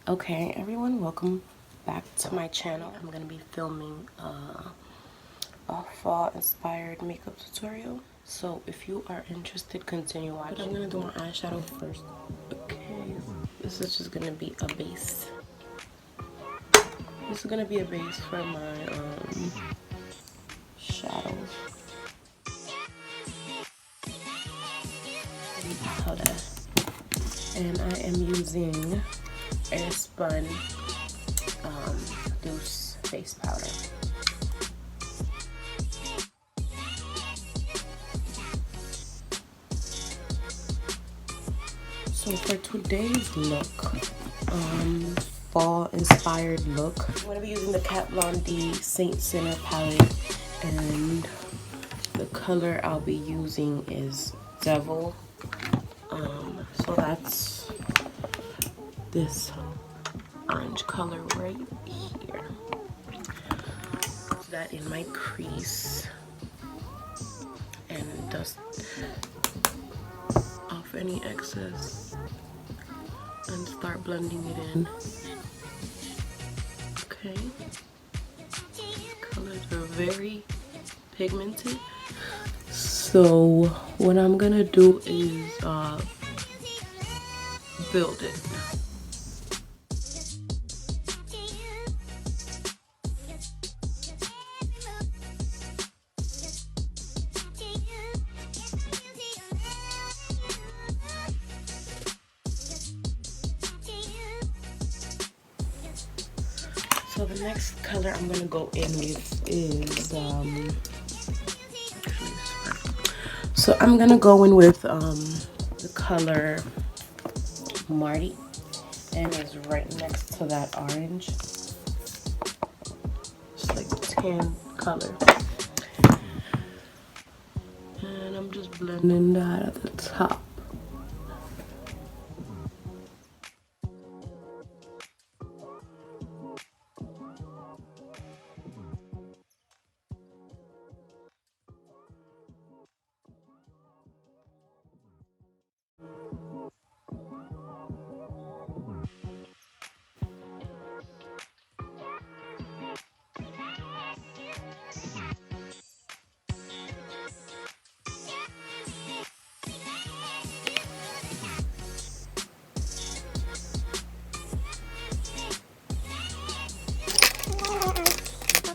Okay, everyone, welcome back to my channel. I'm gonna be filming a fall inspired makeup tutorial. So if you are interested, continue watching. But I'm gonna do my eyeshadow first. Okay, this is just gonna be a base. This is gonna be a base for my shadows and powder. And I am using Airspun loose face powder. So for today's look, fall inspired look, I'm going to be using the Kat Von D Saint Sinner palette, and the color I'll be using is Devil. So that's this orange color right here. Put that in my crease and dust off any excess and start blending it in. Okay, these colors are very pigmented, so what I'm gonna do is build it. So the next color I'm gonna go in with is so I'm gonna go in with the color Marty, and it's right next to that orange. It's like tan color, and I'm just blending that at the top.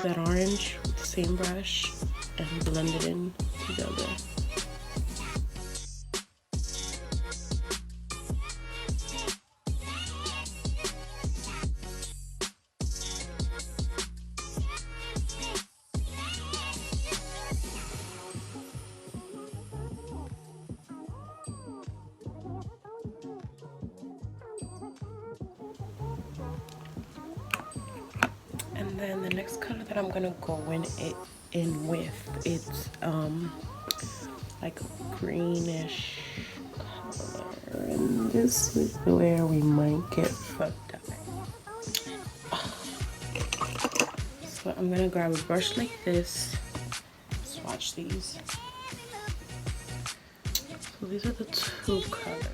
That orange with the same brush and blend it in together. And then the next color that I'm gonna go in with, it's like a greenish color, and this is where we might get fucked up. So I'm gonna grab a brush like this, swatch these. So these are the two colors.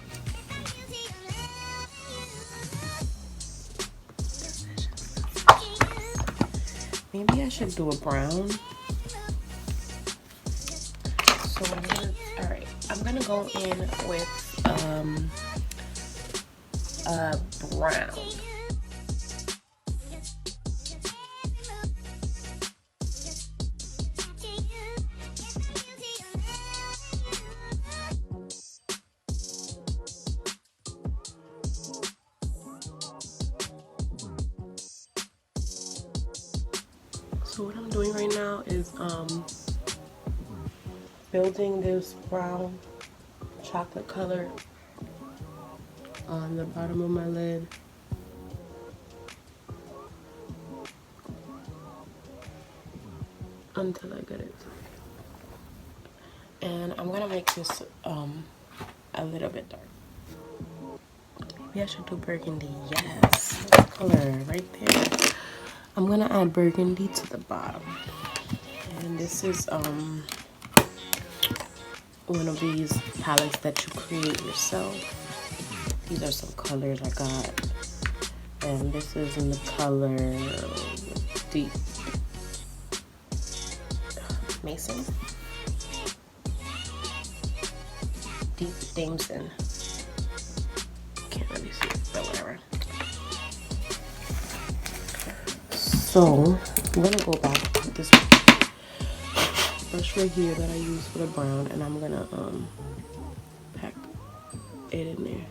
Maybe I should do a brown. So I'm gonna go in with a brown. So what I'm doing right now is building this brown chocolate color on the bottom of my lid. Until I get it. And I'm gonna make this a little bit dark. Maybe I should do burgundy. Yes, color right there. I'm gonna add burgundy to the bottom. And this is one of these palettes that you create yourself. These are some colors I got and this is in the color Deep Mason. Deep Dameson. Can't really see it, but whatever. So I'm gonna go back with this brush right here that I use for the brown, and I'm gonna pack it in there.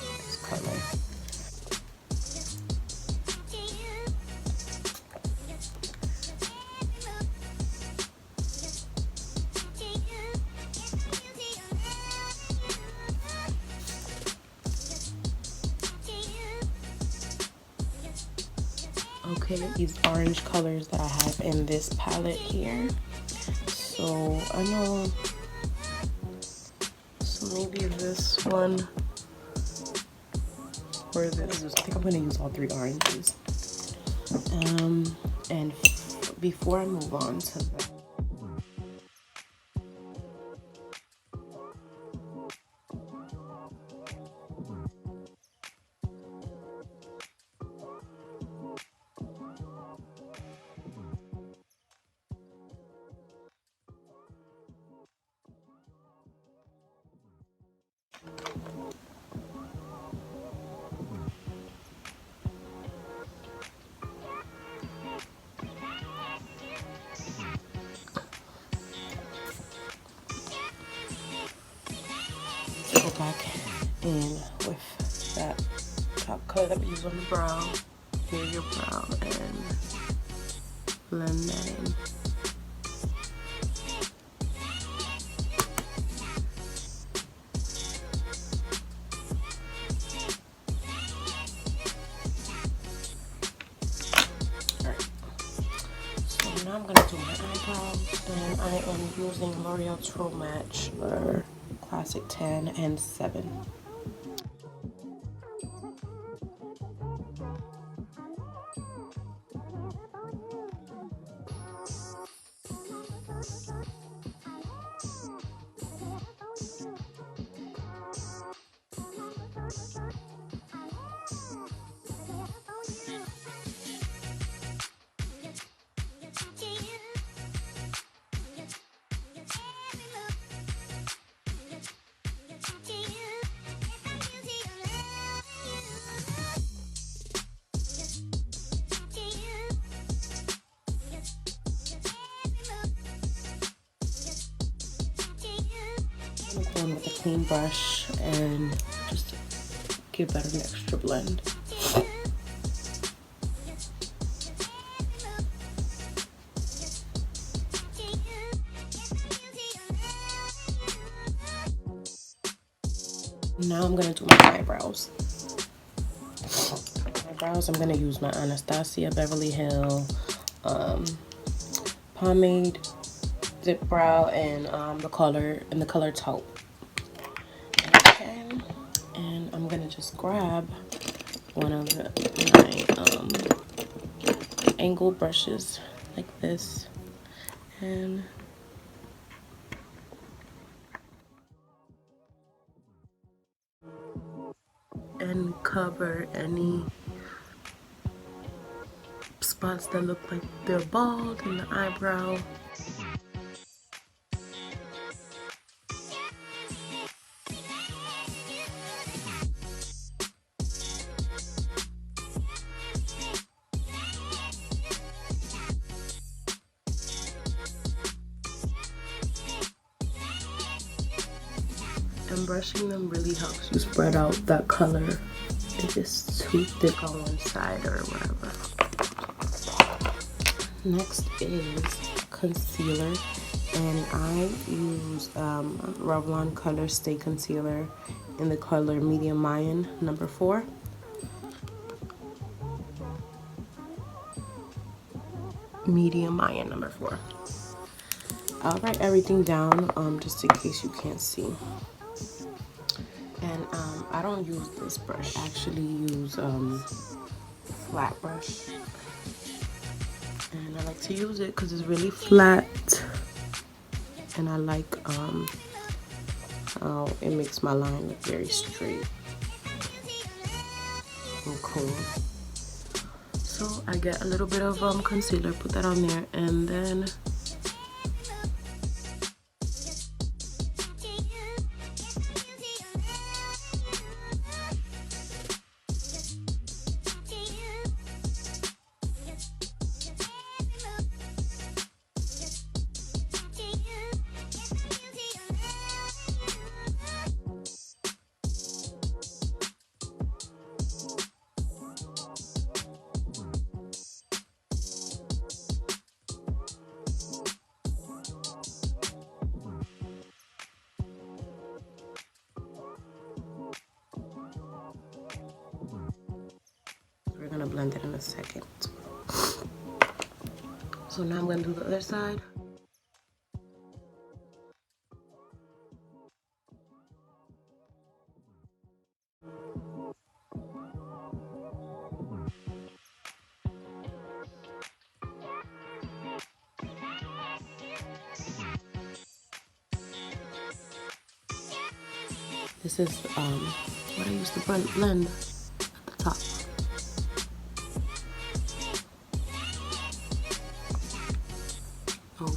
This color. Okay, these orange colors that I have in this palette here. So I know, so maybe this one or this. I think I'm gonna use all three oranges. And before I move on to the go back in with that top color that we use on the brow, near your brow, and blend that in. Alright, so now I'm gonna do my eyebrows, and I am using L'Oreal True Match or Classic 10 and 7. I'm going with a clean brush and just give that an extra blend. Now I'm gonna do my eyebrows. I'm gonna use my Anastasia Beverly Hill pomade dip brow and the color taupe. Okay, and I'm gonna just grab one of my angle brushes like this and cover any spots that look like they're bald in the eyebrow. And brushing them really helps you spread out that color if it's too thick on one side or whatever. Next is concealer, and I use Revlon Color Stay Concealer in the color Medium Mayan number 4. medium Mayan number 4. I'll write everything down just in case you can't see. And I don't use this brush. I actually use flat brush. And I like to use it because it's really flat. And I like how it makes my line look very straight and cool. So I get a little bit of concealer, put that on there, and then we're gonna blend it in a second. So now I'm gonna do the other side. This is what I used to blend at the top. Okay,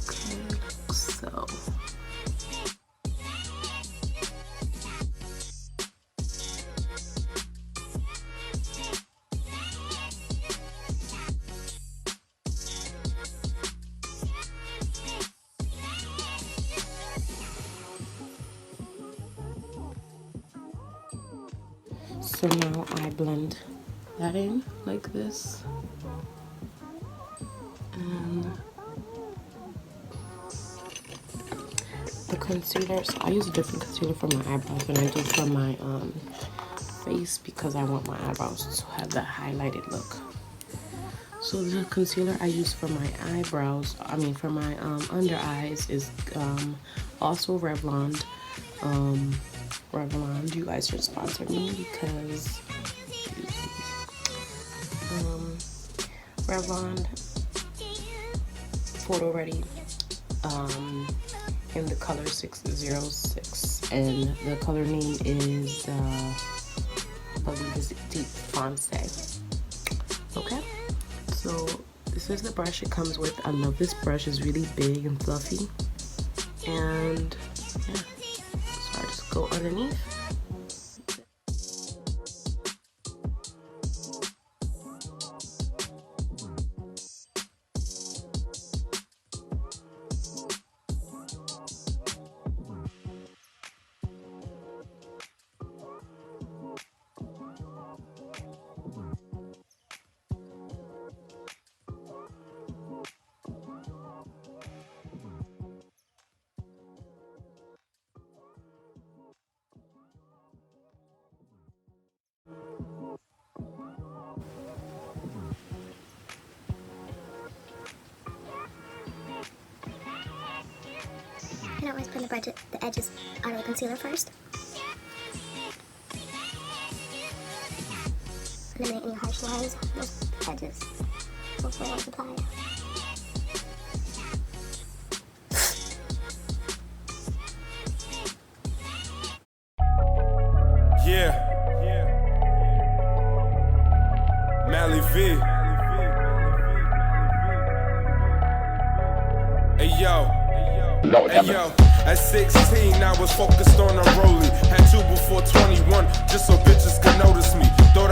so now I blend that in like this, and the concealer, so I use a different concealer for my eyebrows than I do for my face because I want my eyebrows to have that highlighted look. So the concealer I use for my eyebrows, for my under eyes is also Revlon. Revlon, you guys should sponsor me because Revlon photo ready in the color 606, and the color name is I believe is Deep Fonse. Okay, so this is the brush it comes with. I love this brush. It's really big and fluffy, and yeah, so I just go underneath. I always put the edges out of the concealer first. Eliminate any harsh lines, those edges before I apply. Yeah. Mally V. Hey yo. Hey yo, at 16 I was focused on a rollie. Had two before 21, just so bitches could notice me. Thought